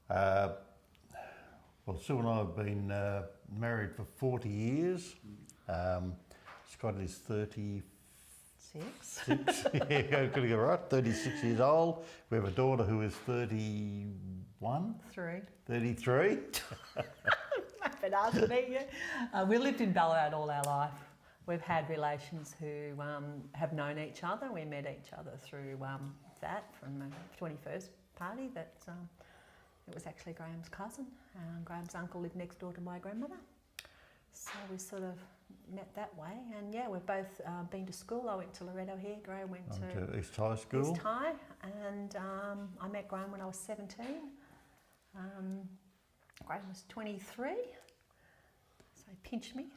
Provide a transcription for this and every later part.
Well, Sue and I have been married for 40 years. Scott is 36. Yeah, could get right. 36 years old. We have a daughter who is 31. 33. But ask me, yeah. We lived in Ballarat all our life. We've had relations who have known each other. We met each other through that from a 21st party that it was actually Graham's cousin. Graham's uncle lived next door to my grandmother. So we sort of met that way. And yeah, we've both been to school. I went to Loretto here. Graham went to East High School. East High. And I met Graham when I was 17. Graham was 23. So he pinched me.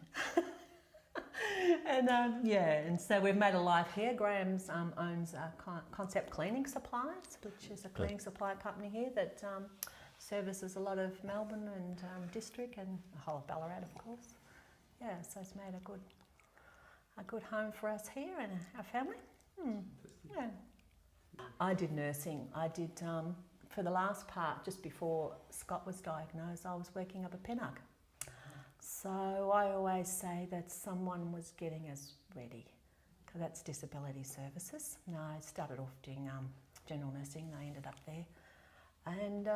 And and so we've made a life here. Graham's owns Concept Cleaning Supplies, which is a cleaning supply company here that services a lot of Melbourne and district and the whole of Ballarat, of course. Yeah, so it's made a good home for us here and our family. Yeah. I did nursing. I did for the last part, just before Scott was diagnosed, I was working up a Penark. So I always say that someone was getting us ready, because that's disability services. No, I started off doing general nursing. I ended up there. And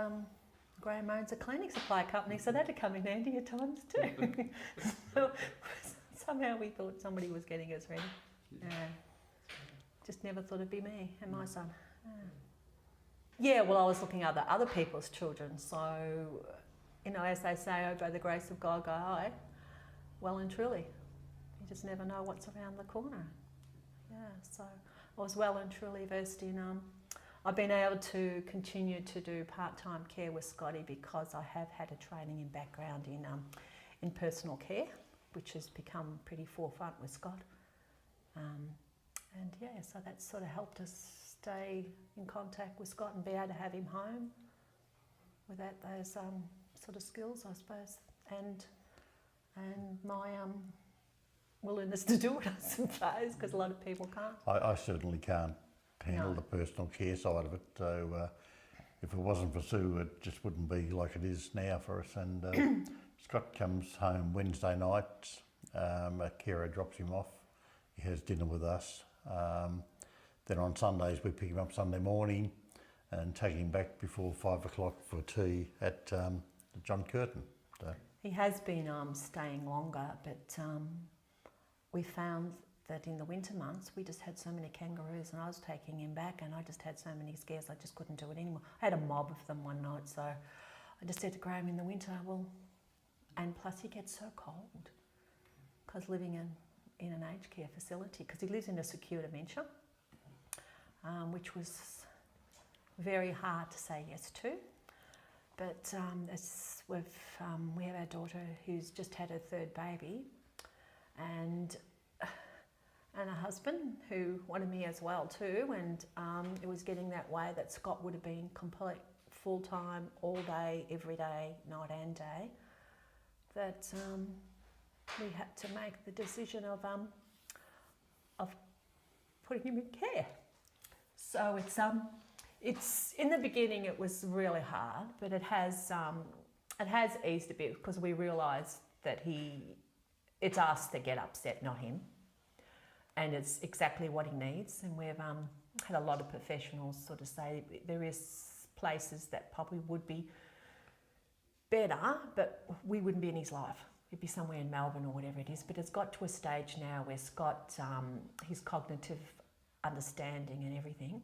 Graham owns a cleaning supply company, so that had come in handy at times too. So somehow we thought somebody was getting us ready. Just never thought it'd be me and my son. Yeah, well, I was looking at other people's children, so... You know, as they say, oh, by the grace of God, go I. Well and truly. You just never know what's around the corner. Yeah, so I was well and truly versed in... I've been able to continue to do part-time care with Scotty because I have had a training and background in personal care, which has become pretty forefront with Scott. And yeah, so that's sort of helped us stay in contact with Scott and be able to have him home without those... sort of skills, I suppose, and my willingness to do it, I suppose, because a lot of people can't. I certainly can't handle the personal care side of it, so if it wasn't for Sue, it just wouldn't be like it is now for us. And Scott comes home Wednesday nights, a carer drops him off, he has dinner with us, then on Sundays we pick him up Sunday morning and take him back before 5 o'clock for tea at John Curtin. So. He has been staying longer, but we found that in the winter months we just had so many kangaroos, and I was taking him back and I just had so many scares I just couldn't do it anymore. I had a mob of them one night, so I just said to Graham in the winter, well, and plus he gets so cold because living in an aged care facility, because he lives in a secure dementia, which was very hard to say yes to. But we have our daughter who's just had her third baby, and a husband who wanted me as well too, and it was getting that way that Scott would have been complete full-time all day, every day, night and day, that we had to make the decision of putting him in care. So it's in the beginning it was really hard, but it has eased a bit because we realised that it's us that get upset, not him, and it's exactly what he needs. And we've had a lot of professionals sort of say there is places that probably would be better, but we wouldn't be in his life. It'd be somewhere in Melbourne or whatever it is. But it's got to a stage now where Scott, his cognitive understanding and everything.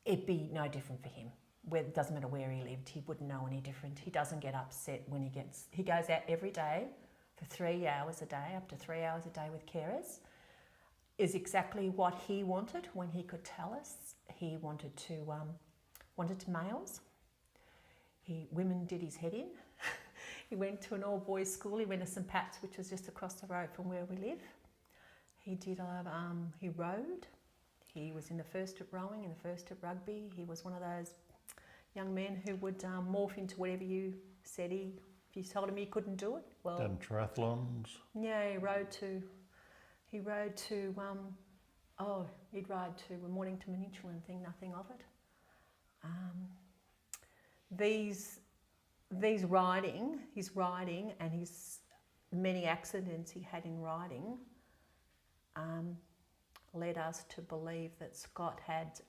It'd be no different for him. It doesn't matter where he lived, he wouldn't know any different. He doesn't get upset when he goes out every day for 3 hours a day, up to 3 hours a day with carers. Is exactly what he wanted when he could tell us. He wanted males. Women did his head in. He went to an all-boys school. He went to St Pat's, which was just across the road from where we live. He did. He rowed. He was in the first at rowing, in the first at rugby. He was one of those young men who would morph into whatever you said. If you told him he couldn't do it, well. Done triathlons. Yeah, he'd ride to a Mornington Peninsula and think nothing of it. his riding and his many accidents he had in riding led us to believe that Scott had,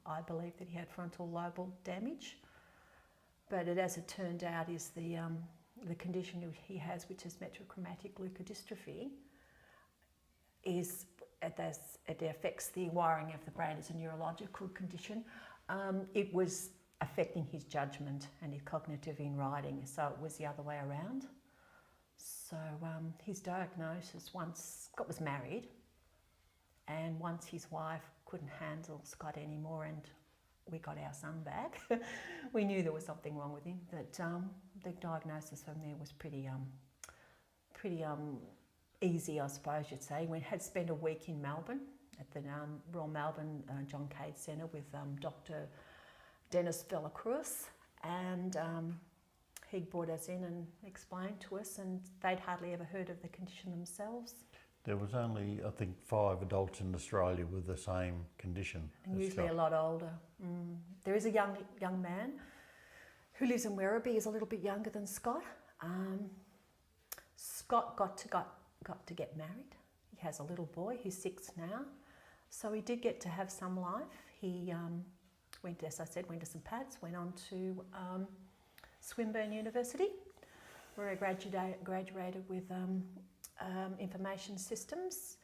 I believe that he had frontal lobal damage, but as it turned out is the condition he has, which is metrochromatic leukodystrophy, it affects the wiring of the brain as a neurological condition. It was affecting his judgment and his cognitive in riding, so it was the other way around. So his diagnosis, once Scott was married, and once his wife couldn't handle Scott anymore and we got our son back, we knew there was something wrong with him. That the diagnosis from there was pretty easy, I suppose you'd say. We had spent a week in Melbourne at the Royal Melbourne John Cade Centre with Dr. Dennis Villacruz, and he brought us in and explained to us, and they'd hardly ever heard of the condition themselves. There was only, I think, 5 adults in Australia with the same condition. And usually a lot older. There is a young man who lives in Werribee. He's a little bit younger than Scott. Scott got to get married. He has a little boy who's 6 now. So he did get to have some life. He went, as I said, went to St Pat's, went on to Swinburne University, where he graduated with information systems.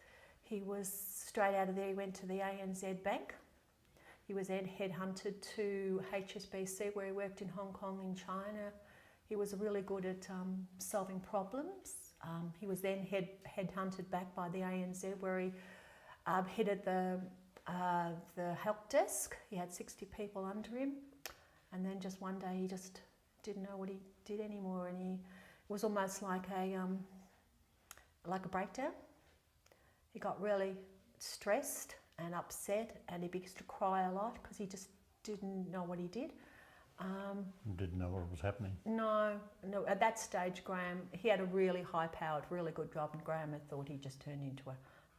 He was straight out of there, he went to the ANZ Bank. He was then headhunted to HSBC, where he worked in Hong Kong and China. He was really good at solving problems. He was then headhunted back by the ANZ, where he headed the help desk. He had 60 people under him, and then just one day he just didn't know what he did anymore, and it was almost like a breakdown. He got really stressed and upset, and he began to cry a lot because he just didn't know what he did. Didn't know what was happening. No. At that stage, Graham, he had a really high-powered, really good job, and Graham had thought he just turned into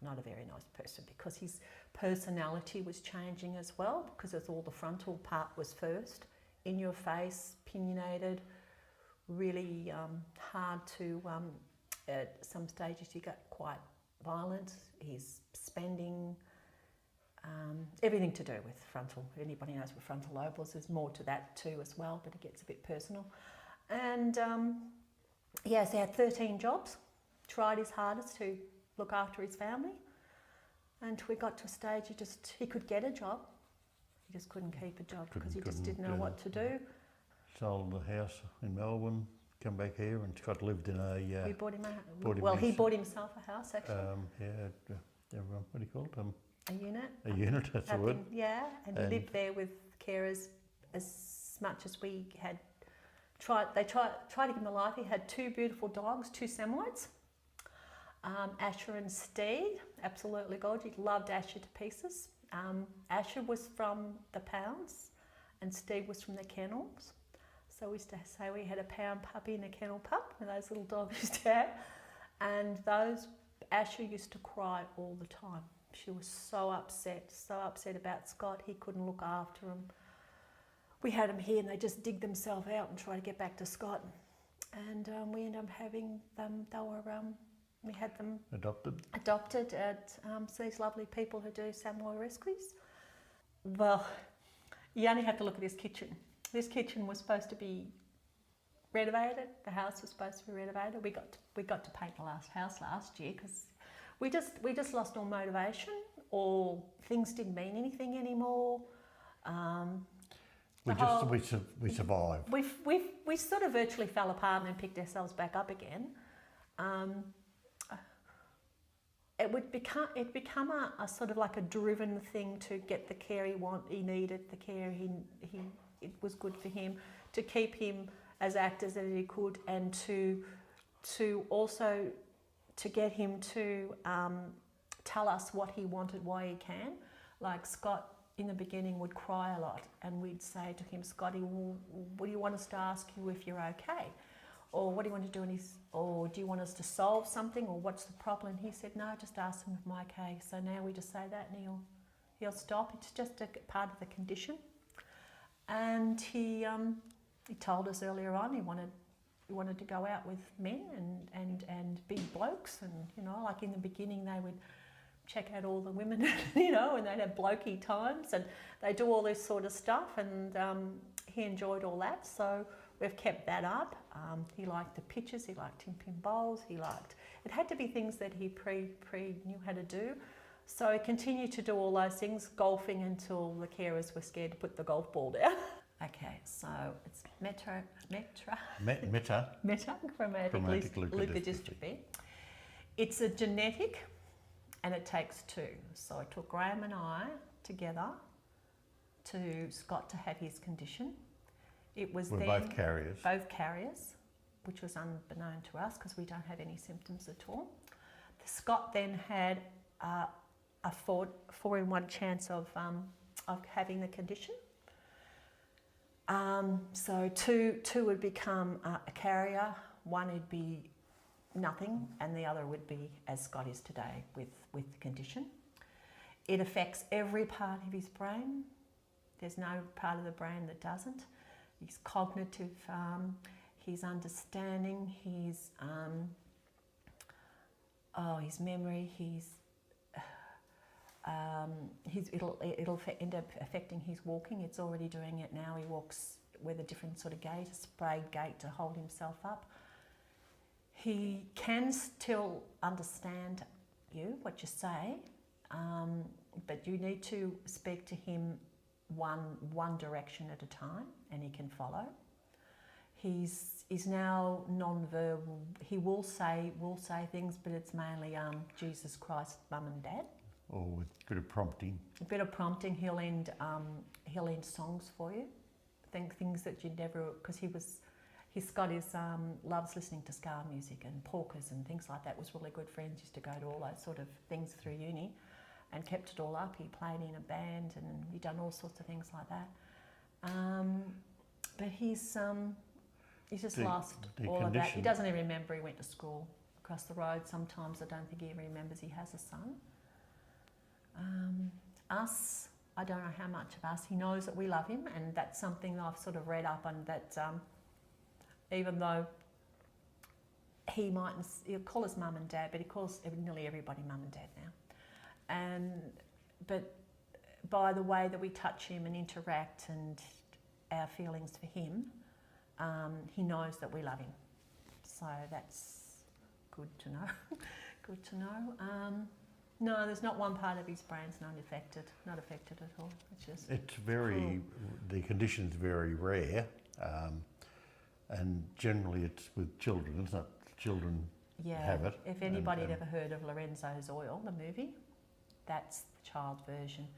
not a very nice person, because his personality was changing as well, because all the frontal part was first, in your face, opinionated, really hard to, at some stages he got quite violent. He's spending everything to do with frontal. Anybody knows what frontal lobe is, there's more to that too as well, but it gets a bit personal. And he had 13 jobs, tried his hardest to look after his family, and we got to a stage he could get a job, he just couldn't keep a job because he just didn't know what to do. Sold the house in Melbourne, come back here, and Scott lived in a... We bought him he bought himself a house actually. What do you call it? A unit. A unit, that's the word. Yeah, and he lived there with carers as much as we had tried. They tried to give him a life. He had 2 beautiful dogs, 2 Samoyeds, Asher and Steve, absolutely gorgeous. He loved Asher to pieces. Asher was from the Pounds and Steve was from the Kennels. So we used to say we had a pound puppy and a kennel pup, and those little dogs used to have. And Asher used to cry all the time. She was so upset about Scott. He couldn't look after him. We had them here and they just dig themselves out and try to get back to Scott. And we ended up having them, we had them adopted at these lovely people who do Samoa rescues. Well, you only have to look at this kitchen. This kitchen was supposed to be renovated. The house was supposed to be renovated. We got to paint the house last year because we just lost all motivation, or things didn't mean anything anymore. We survived. We sort of virtually fell apart and then picked ourselves back up again. It become a sort of like a driven thing to get the care he needed, the care it was good for him, to keep him as active as he could, and to also to get him to tell us what he wanted, why he can. Like Scott in the beginning would cry a lot, and we'd say to him, Scotty, what do you want us to ask you if you're okay? Or what do you want to do? Or do you want us to solve something? Or what's the problem? And he said, no, just ask him if I'm okay. So now we just say that and he'll stop. It's just a part of the condition. And he he told us earlier on he wanted to go out with men and big blokes, and you know, like in the beginning they would check out all the women, you know, and they'd have blokey times and they do all this sort of stuff, and he enjoyed all that, so we've kept that up. He liked the pitches, he liked tin-pin bowls, it had to be things that he pre knew how to do. So he continued to do all those things, golfing until the carers were scared to put the golf ball down. Okay, so it's metachromatic leukodystrophy. It's a genetic, and it takes two. So it took Graham and I together to Scott to have his condition. It was We're then both carriers, which was unbeknown to us because we don't have any symptoms at all. Scott then had a 4 in 1 chance of having the condition. So two would become a carrier, one would be nothing, and the other would be as Scott is today with the condition. It affects every part of his brain. There's no part of the brain that doesn't. His cognitive, his understanding, his memory, it'll end up affecting his walking. It's already doing it now. He walks with a different sort of gait, a sprayed gait to hold himself up. He can still understand what you say, but you need to speak to him one direction at a time, and he can follow. He's now non-verbal. He will say things, but it's mainly Jesus Christ, Mum and Dad. or with a bit of prompting. A bit of prompting. He'll end songs for you. Things that you'd never, because Scott loves listening to ska music and polkas and things like that. Was really good friends. Used to go to all those sort of things through uni, and kept it all up. He played in a band and he done all sorts of things like that. But he's just lost all of that. He doesn't even remember he went to school across the road. Sometimes I don't think he even remembers he has a son. Us, I don't know how much of us. He knows that we love him, and that's something that I've sort of read up on, that even though he'll call us mum and dad, but he calls nearly everybody mum and dad now. But by the way that we touch him and interact and our feelings for him, he knows that we love him. So that's good to know. Good to know. No, there's not one part of his brain's not affected at all. It's very, the condition's very rare, and generally it's with children. It's not children have it. If anybody had ever heard of Lorenzo's Oil, the movie, that's the child version.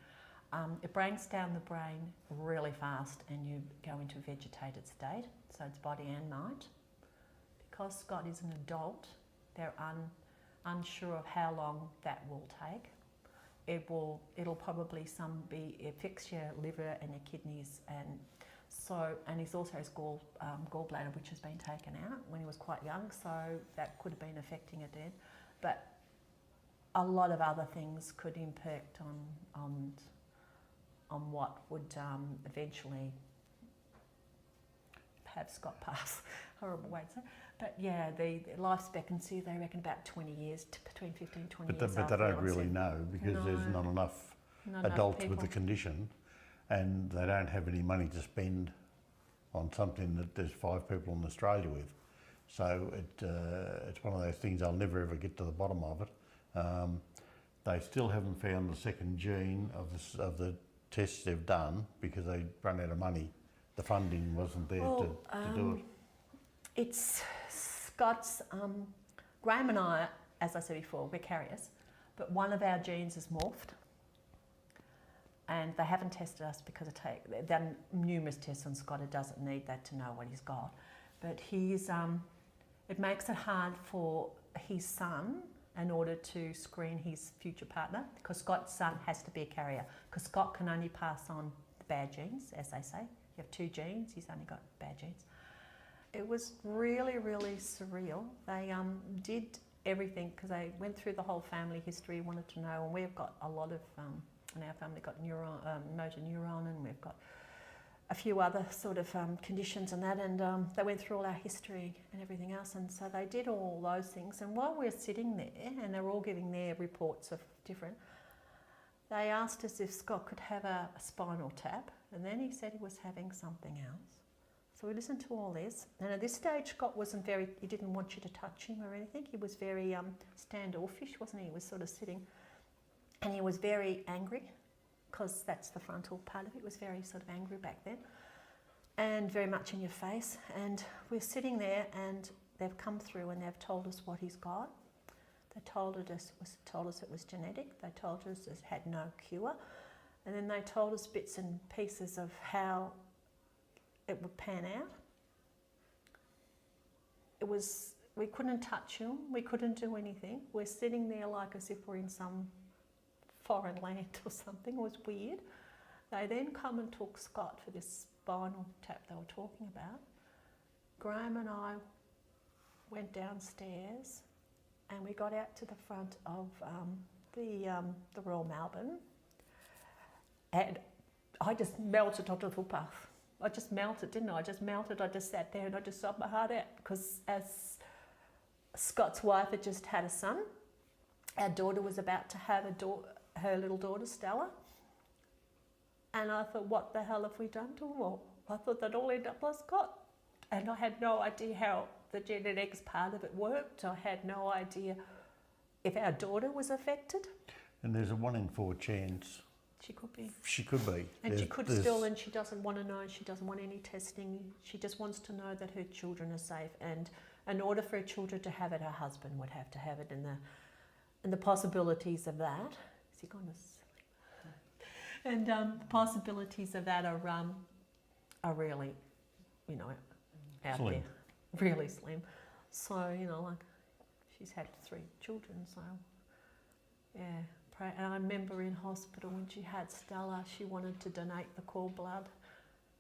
It breaks down the brain really fast, and you go into a vegetated state, so it's body and mind. Because Scott is an adult, they're unsure of how long that will take. It'll probably it affects your liver and your kidneys, and he's also his gallbladder, which has been taken out when he was quite young, so that could have been affecting it then. But a lot of other things could impact on what would eventually have Scott pass. Horrible way to say. But yeah, the life expectancy, they reckon about 20 years, between 15 and 20 years. But they don't really know, because there's not enough adults with the condition, and they don't have any money to spend on something that there's 5 people in Australia with. So it's one of those things, I'll never ever get to the bottom of it. They still haven't found the second gene of the tests they've done, because they run out of money. The funding wasn't there to do it. It's Scott's, Graham and I, as I said before, we're carriers, but one of our genes is morphed, and they haven't tested us because they've done numerous tests on Scott. It doesn't need that to know what he's got, but it makes it hard for his son in order to screen his future partner, because Scott's son has to be a carrier, because Scott can only pass on the bad genes, as they say. You have 2 genes, he's only got bad genes. It was really, really surreal. They did everything, because they went through the whole family history, wanted to know, and we've got a lot of, in our family got motor neuron, and we've got a few other sort of conditions and that, and they went through all our history and everything else, and so they did all those things. And while we were sitting there, and they were all giving their reports of different, they asked us if Scott could have a spinal tap, and then he said he was having something else. So we listened to all this, and at this stage Scott wasn't very, he didn't want you to touch him or anything. He was very standoffish, wasn't he? He was sort of sitting, and he was very angry, because that's the frontal part of it. It was very sort of angry back then, and very much in your face. And we're sitting there, and they've come through and they've told us what he's got. They told us it was genetic. They told us it had no cure, and then they told us bits and pieces of how it would pan out. We couldn't touch him. We couldn't do anything. We're sitting there like as if we're in some foreign land or something. It was weird. They then come and took Scott for this spinal tap they were talking about. Graham and I went downstairs, and we got out to the front of the Royal Melbourne, and I just melted onto the footpath. I just melted, didn't I? I just melted. I just sat there and I just sobbed my heart out, because as Scott's wife had just had a son, our daughter was about to have her little daughter Stella, and I thought, what the hell have we done to them all? I thought they'd all end up like Scott, and I had no idea how the genetics part of it worked. I had no idea if our daughter was affected. And there's a 1 in 4 chance. She could be. She could be. And she could still, and she doesn't want to know. She doesn't want any testing. She just wants to know that her children are safe. And in order for her children to have it, her husband would have to have it. And the possibilities of that. Is he gone to sleep? And the possibilities of that are really, out Slim. there. Really slim. So, like, she's had 3 children, so, yeah. And I remember in hospital when she had Stella, she wanted to donate the cord blood.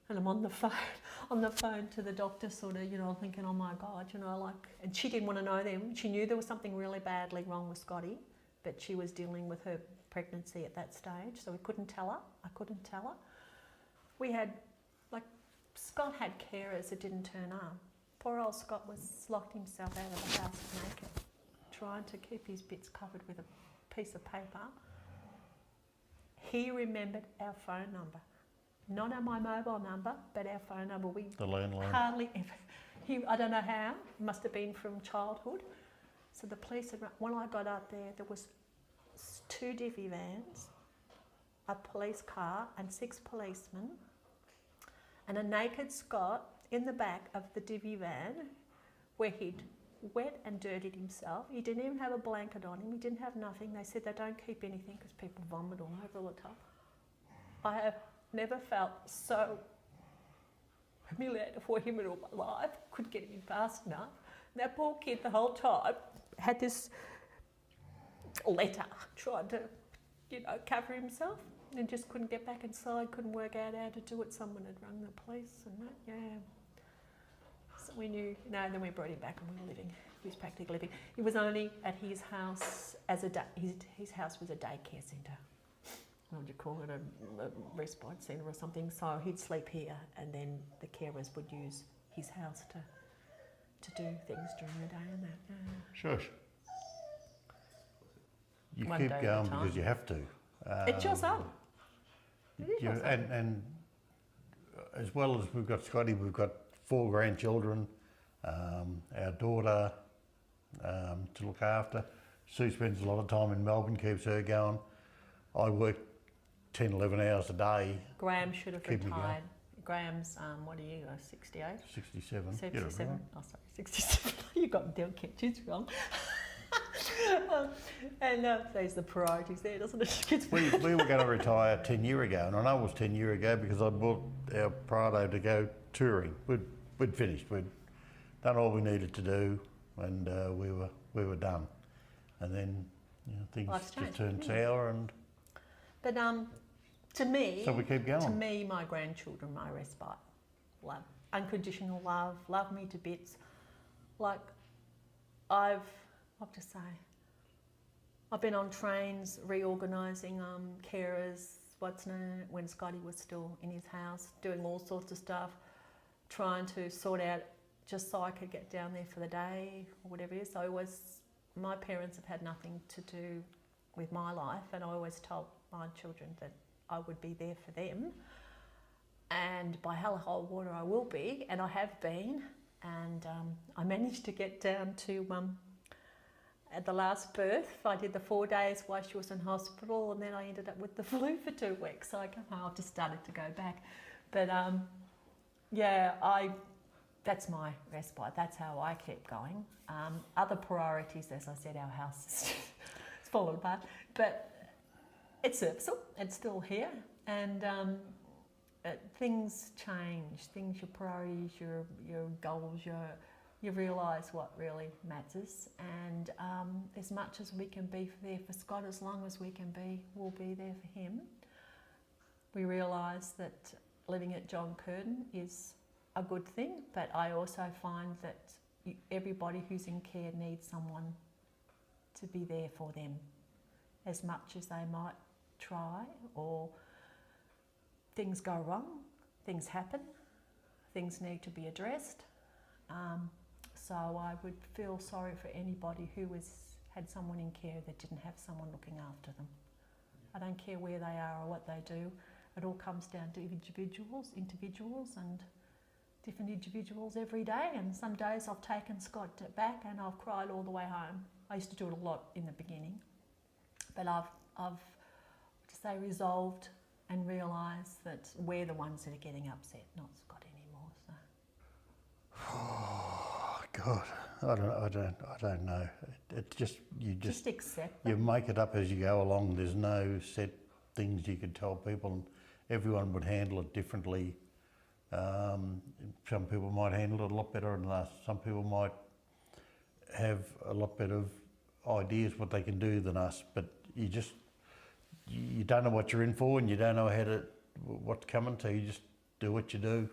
And I'm on the phone to the doctor, sort of, thinking, oh my God, and she didn't want to know them. She knew there was something really badly wrong with Scotty, but she was dealing with her pregnancy at that stage, so we couldn't tell her. I couldn't tell her. We had, Scott had carers that didn't turn up. Poor old Scott was locked himself out of the house naked, trying to keep his bits covered with a piece of paper. He remembered our phone number. Not my mobile number, but our phone number. The landline. Hardly ever. I don't know how. It must have been from childhood. So the police had, when I got up there was 2 divvy vans, a police car and 6 policemen, and a naked Scott in the back of the divvy van, where he'd wet and dirtied himself. He didn't even have a blanket on him. He didn't have nothing. They said they don't keep anything because people vomit all over all the time. I have never felt so humiliated for him in all my life. Couldn't get him in fast enough. And that poor kid the whole time had this letter trying to, cover himself, and just couldn't get back inside, couldn't work out how to do it. Someone had rung the police and that, yeah. So we knew, then we brought him back and we were living. He was practically living. He was only at his house his house was a daycare centre. What would you call it, a respite centre or something. So he'd sleep here, and then the carers would use his house to do things during the day and that. Yeah. Shush. You One keep day at a going time. because you have to. It's your son. It is your son. And as well as we've got Scotty, we've got 4 grandchildren, our daughter to look after. Sue spends a lot of time in Melbourne, keeps her going. I work 10, 11 hours a day. Graham should have Keep me retired. Graham's, what are you, 68? 67. 67. Oh, sorry, 67. You got them kids wrong. And there's the priorities there, doesn't it? We were going to retire 10 years ago, and I know it was 10 years ago because I bought our Prado to go touring. We'd finished. We'd done all we needed to do, and we were done. And then things just turned sour, and. But to me, so we keep going. To me, my grandchildren, my respite, love, unconditional love me to bits. Like I've to say, I've been on trains reorganising carers, when Scotty was still in his house, doing all sorts of stuff, trying to sort out just so I could get down there for the day or whatever it is. My parents have had nothing to do with my life, and I always told my children that I would be there for them. And by hell or high water I will be, and I have been. And I managed to get down to, at the last birth, I did the 4 days while she was in hospital, and then I ended up with the flu for 2 weeks. So I've just started to go back. But that's my respite. That's how I keep going. Other priorities, as I said, our house is it's fallen apart, but it's serviceable. It's still here, and things change. Your priorities, your goals, you realise what really matters. And as much as we can be there for Scott, as long as we can be, we'll be there for him. We realise that living at John Curtin is a good thing, but I also find that everybody who's in care needs someone to be there for them, as much as they might try, or things go wrong, things happen, things need to be addressed. So I would feel sorry for anybody who had someone in care that didn't have someone looking after them. I don't care where they are or what they do. It all comes down to individuals and different individuals every day. And some days I've taken Scott back and I've cried all the way home. I used to do it a lot in the beginning, but I've to say resolved and realised that we're the ones that are getting upset, not Scott anymore. So. Oh God, I don't know. It's just just accept them. You make it up as you go along. There's no set things you could tell people, and everyone would handle it differently. Some people might handle it a lot better than us. Some people might have a lot better ideas what they can do than us, but you don't know what you're in for, and you don't know what's coming, so you just do what you do.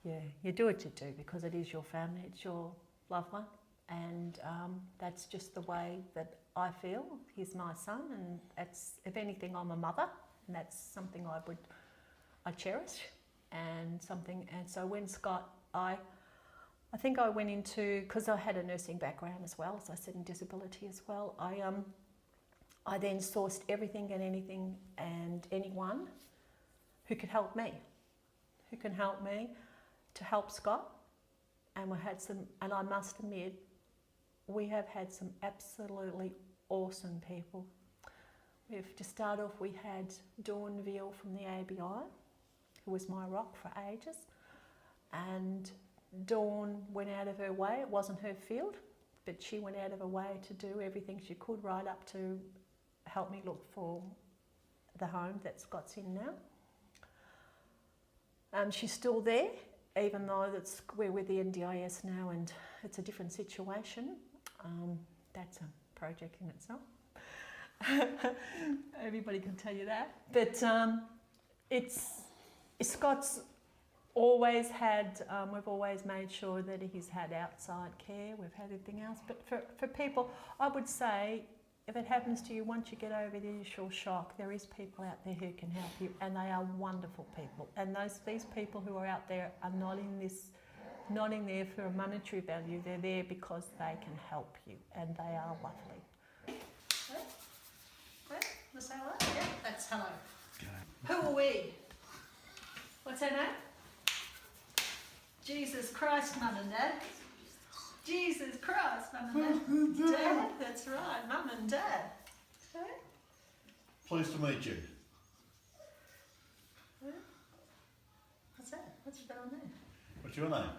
Yeah, you do what you do because it is your family, it's your loved one, and that's just the way that I feel. He's my son, and if anything, I'm a mother, and that's something I cherish, and so when Scott, I think I went into, because I had a nursing background as well, as I said, in disability as well. I then sourced everything and anything and anyone who could help me, to help Scott. And and I must admit, we have had some absolutely awesome people. To start off, we had Dawn Veal from the ABI, who was my rock for ages. And Dawn went out of her way. It wasn't her field, but she went out of her way to do everything she could, right up to help me look for the home that Scott's in now. She's still there, even though we're with the NDIS now and it's a different situation. That's a project in itself. Everybody can tell you that. But Scott's always had, we've always made sure that he's had outside care, we've had everything else. But for people, I would say, if it happens to you, once you get over the initial shock, there is people out there who can help you, and they are wonderful people. And these people who are out there are not in there for a monetary value. They're there because they can help you, and they are lovely. Let's say hello. Yeah, that's hello. Okay. Who are we? What's our name? Jesus Christ, Mum and Dad. Jesus Christ, Mum and Dad. Dad, that's right, Mum and Dad. Okay. Pleased to meet you. What's that? What's down there? What's your name?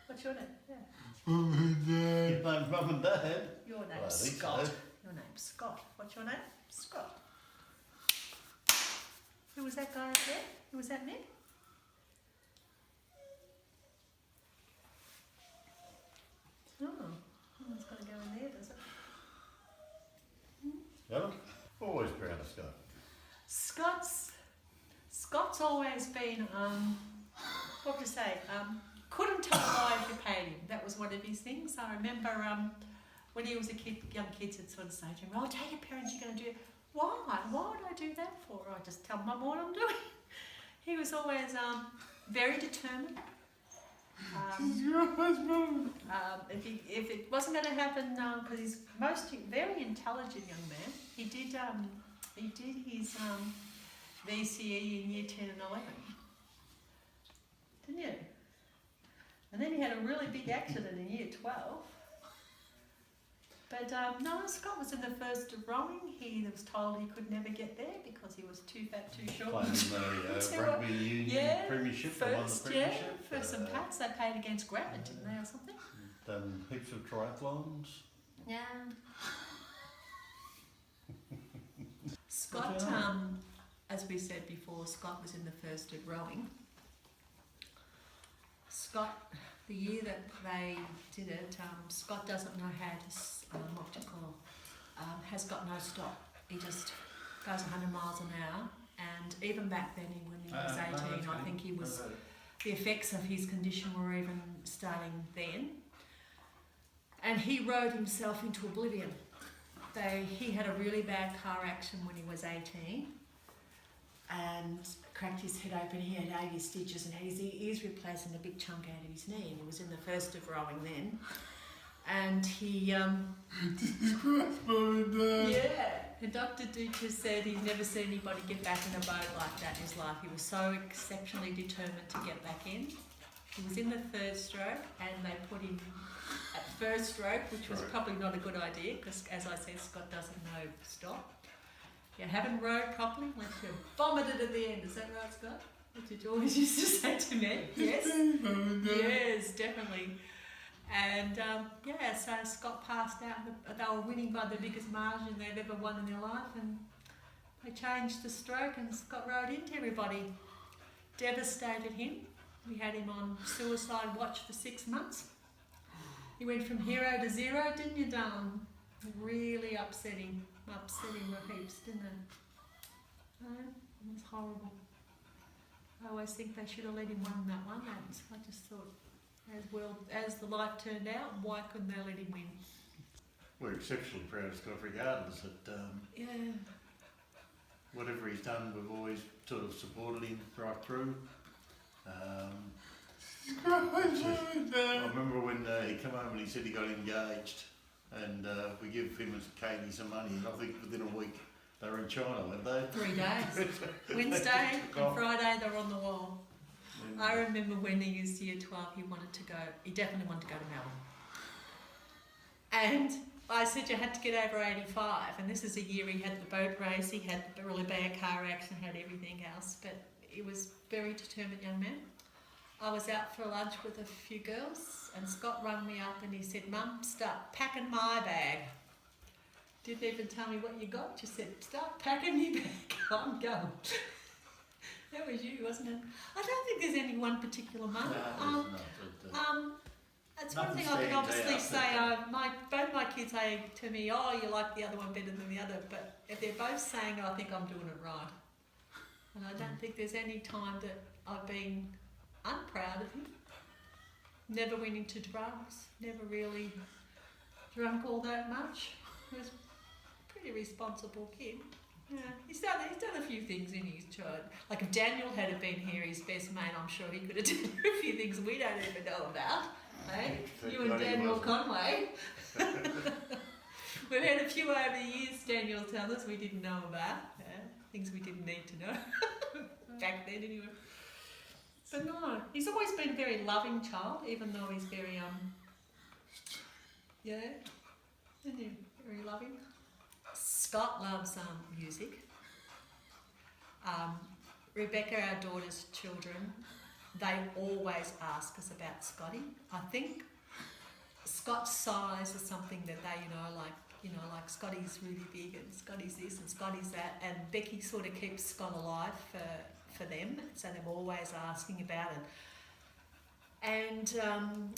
What's your name? Yeah. Mum and Dad. Your name's Mum and Dad? Your name's Scott. So. Your name's Scott. What's your name? Scott. Who was that guy up there? Who was that, Nick? Oh, no one's got to go in there, does it? Ellen? Always proud of Scott. Scott's always been, what to say, couldn't tell a lie if you paid him. That was one of his things. I remember when he was a kid, young kids would sort of say to him, "Oh, tell your parents you're going to do it." Why? Why would I do that for? I just tell Mum what I'm doing. He was always very determined. If it wasn't going to happen, because he's very intelligent young man. He did his VCE in year 10 and 11, didn't you? And then he had a really big accident in year 12. But no, Scott was in the first of rowing. He was told he could never get there because he was too fat, too short. Playing the rugby union premiership. First some Pats they played against Granite, didn't they, or something? Done heaps of triathlons. Yeah. Scott, as we said before, Scott was in the first of rowing. Scott, the year that they did it, Scott doesn't know how to, has got no stop. He just goes 100 miles an hour, and even back then when he was 18, I think he was, the effects of his condition were even starting then. And he rode himself into oblivion. He had a really bad car accident when he was 18 and cracked his head open. He had 80 stitches and had his ears replaced and a big chunk out of his knee, and he was in the first of rowing then. And he, and Dr. Ducher said he's never seen anybody get back in a boat like that in his life. He was so exceptionally determined to get back in. He was in the third stroke, and they put him at first stroke, which was probably not a good idea because, as I said, Scott doesn't know stop. You haven't rowed properly, unless you vomited at the end. Is that right, Scott? That's what you always used to say to me. Yes? Yes, definitely. And so Scott passed out. They were winning by the biggest margin they've ever won in their life, and they changed the stroke, and Scott rode into everybody. Devastated him. We had him on suicide watch for 6 months. He went from hero to zero, didn't you, darling? Really upsetting the heaps, didn't it? No, it was horrible. I always think they should have let him win that one. I just thought, as the life turned out, why couldn't they let him win? We're exceptionally proud of Scott, regardless that whatever he's done, we've always sort of supported him right through. I remember when he came home and he said he got engaged, and we give him and Katie some money, and I think within a week they were in China, weren't they? 3 days. Wednesday and Friday they were on the wall. I remember when he was year 12, he definitely wanted to go to Melbourne. And I said you had to get over 85, and this is a year he had the boat race, he had a really bad car accident, had everything else, but he was a very determined young man. I was out for lunch with a few girls, and Scott rang me up and he said, "Mum, start packing my bag." Didn't even tell me what you got, just said, "Start packing your bag, I'm going." That was you, wasn't it? I don't think there's any one particular mum. That's one thing I can obviously say. Both my kids say to me, "Oh, you like the other one better than the other," but if they're both saying it, I think I'm doing it right. And I don't think there's any time that I've been unproud of him. Never went into drugs, never really drunk all that much. He was a pretty responsible kid. Yeah, he's done a few things in his child. Like if Daniel had been here, his best mate, I'm sure he could have done a few things we don't even know about. Hey? You and Daniel Conway. We've had a few over the years, Daniel tell us, we didn't know about. Things we didn't need to know. Back then anyway. But no, he's always been a very loving child, even though he's very, isn't he? Very loving. Scott loves music. Rebecca, our daughter's children, they always ask us about Scotty. I think Scott's size is something that they, like Scotty's really big and Scotty's this and Scotty's that, and Becky sort of keeps Scott alive for them, so they're always asking about it. And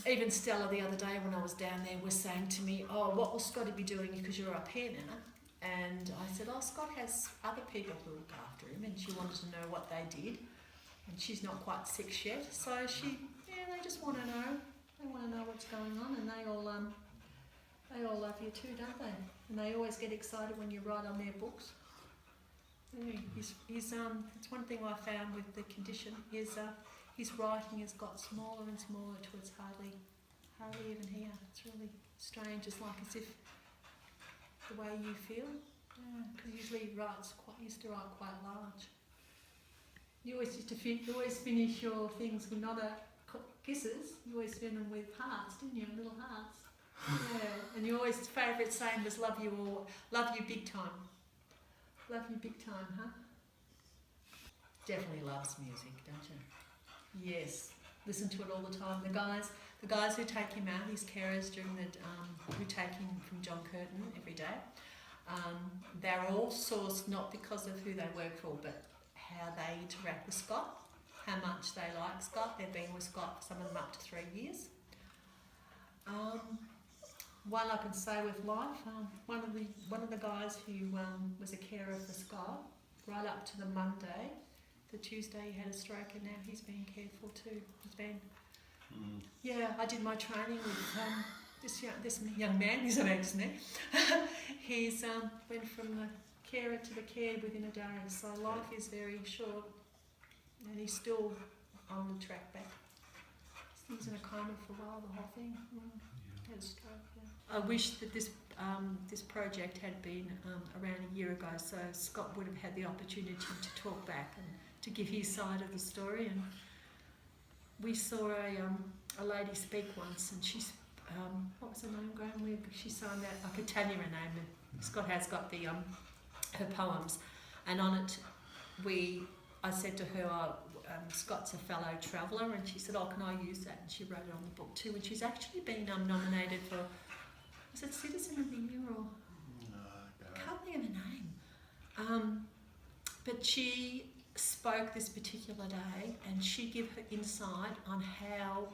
even Stella the other day when I was down there was saying to me, "Oh, what will Scotty be doing because you're up here now?" And I said, "Oh, Scott has other people who look after him," and she wanted to know what they did. And she's not quite 6 yet, so they just want to know. They want to know what's going on, and they all love you too, don't they? And they always get excited when you write on their books. He's it's one thing I found with the condition is his writing has got smaller and smaller till it's hardly even here. It's really strange. It's like as if the way you feel. Because usually he used to write quite large. You always you always finish your things with not kisses. You always finish them with hearts, didn't you? Little hearts. Yeah, and your always favourite saying was "love you" or "love you big time." Love you big time, huh? Definitely loves music, don't you? Yes, listen to it all the time. The guys who take him out, his carers during who take him from John Curtin every day. They're all sourced not because of who they work for, but how they interact with Scott, how much they like Scott. They've been with Scott, some of them up to 3 years. One I can say with life, one of the guys who was a carer for Scott, right up to the Monday, the Tuesday he had a stroke, and now he's being cared for too. He's been, yeah. I did my training with this young man. He's an ex-man. He's went from the carer to the care within a day. So life is very short, and he's still on the track back. He's in a coma for a while. The whole thing. Had a stroke. I wish that this project had been around a year ago, so Scott would have had the opportunity to talk back and to give his side of the story. And we saw a lady speak once, and she's what was her name, Graham? She signed that. I could tell you her name. Scott has got the her poems, and on it I said to her, Scott's a fellow traveller, and she said, "Oh, can I use that?" And she wrote it on the book too, and she's actually been nominated for, was it Citizen of the Year or? No, I can't think of her name. But she spoke this particular day, and she gave her insight on how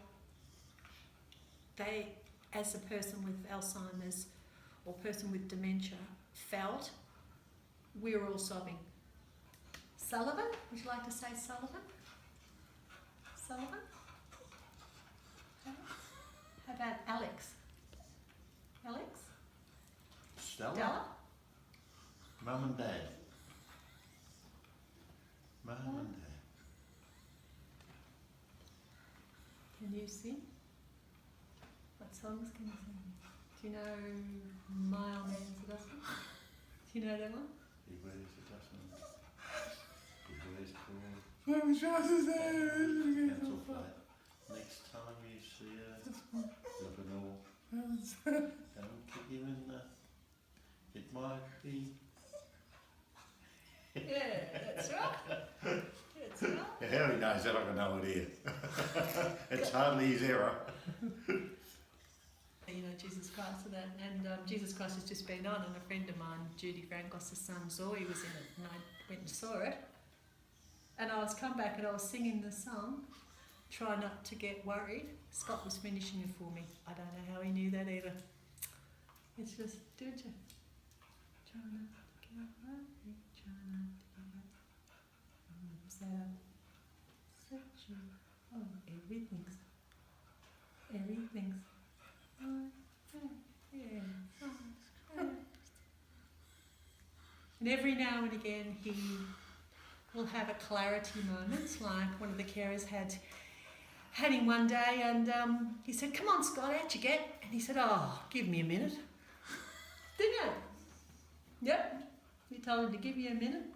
they, as a person with Alzheimer's or person with dementia, felt. We were all sobbing. Sullivan? Would you like to say Sullivan? Sullivan? How about Alex? Alex? Stella? Mum and Dad. Mum and Dad. Can you sing? What songs can you sing? Do you know My Old Man's a Dustman? Do you know that one? He wears a dustman. He wears clothes. Cancel flight. Next time you see her, look at all. Don't kick him in the... It might be... Yeah, that's right. That's right. How he knows that, I can know it here. It's hardly his error. You know, Jesus Christ and that, and Jesus Christ has just been on, and a friend of mine, Judy Frankos' son Zoe, was in it, and I went and saw it, and I was come back and I was singing the song, Try Not to Get Worried. Scott was finishing it for me. I don't know how he knew that either. It's just, don't you? Try not to get worried, try not to get worried. Such a, everything's and every now and again he will have a clarity moment, like one of the carers had him one day, and he said, "Come on, Scott, out you get." And he said, "Oh, give me a minute." Didn't you? Yep. You told him to give you a minute.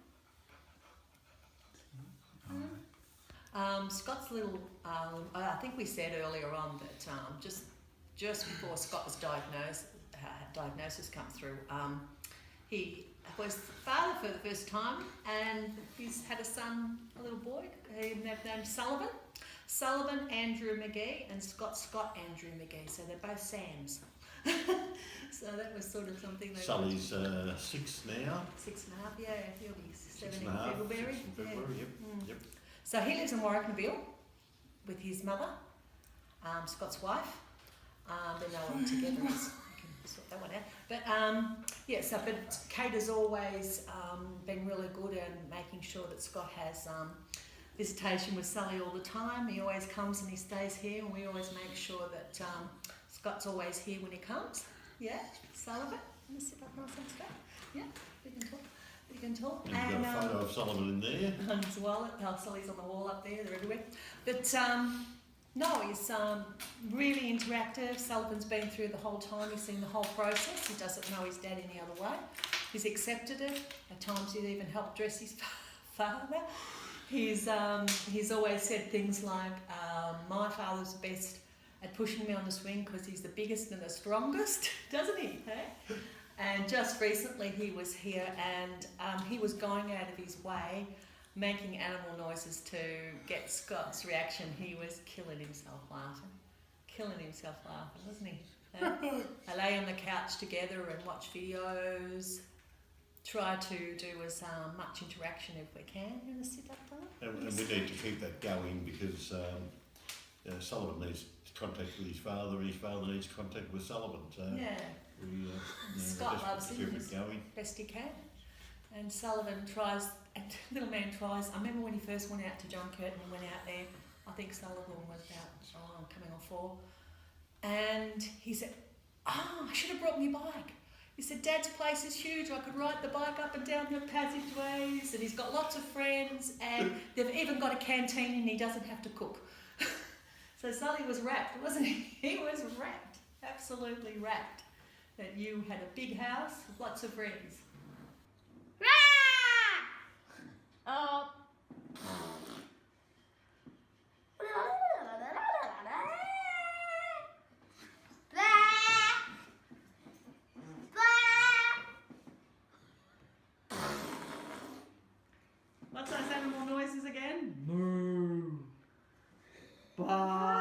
Scott's little, I think we said earlier on that just before Scott was diagnosed, diagnosis come through, he was father for the first time, and he's had a son, a little boy, named Sullivan. Sullivan Andrew Magee, and Scott Andrew Magee, so they're both Sams. So that was sort of something they Sully's 6 now. 6.5, yeah, he'll be 7 in 6.5, February. 6 in February, Yeah. yep. So he lives in Warracknabeal with his mother, Scott's wife. They're no longer together. We can sort that one out. But but Kate has always been really good at making sure that Scott has visitation with Sally all the time. He always comes and he stays here, and we always make sure that Scott's always here when he comes. Yeah, Sullivan, let me sit up nice and straight. Yeah, we can talk. You can talk. And you've got a photo of Sullivan in there. And his wallet. Sully's on the wall up there. They're everywhere. But no, he's really interactive. Sullivan's been through the whole time. He's seen the whole process. He doesn't know his dad any other way. He's accepted it. At times he'd even helped dress his father. He's always said things like, my father's best at pushing me on the swing because he's the biggest and the strongest, doesn't he? Hey? And just recently he was here and he was going out of his way, making animal noises to get Scott's reaction. He was killing himself laughing, wasn't he? They lay on the couch together and watch videos. Try to do as much interaction if we can in a sit-up time. And we need to keep that going because Sullivan needs contact with his father needs contact with Sullivan. So yeah. Scott loves him as best he can. And Sullivan tries, and little man tries. I remember when he first went out to John Curtin and went out there, I think Sullivan was about coming on 4. And he said, I should have brought my bike. He said, Dad's place is huge, I could ride the bike up and down the passageways, and he's got lots of friends, and they've even got a canteen and he doesn't have to cook. So Sully was rapt, wasn't he? He was rapt, absolutely rapt, that you had a big house with lots of friends. Oh. What's those animal noises again? Moo. Bah.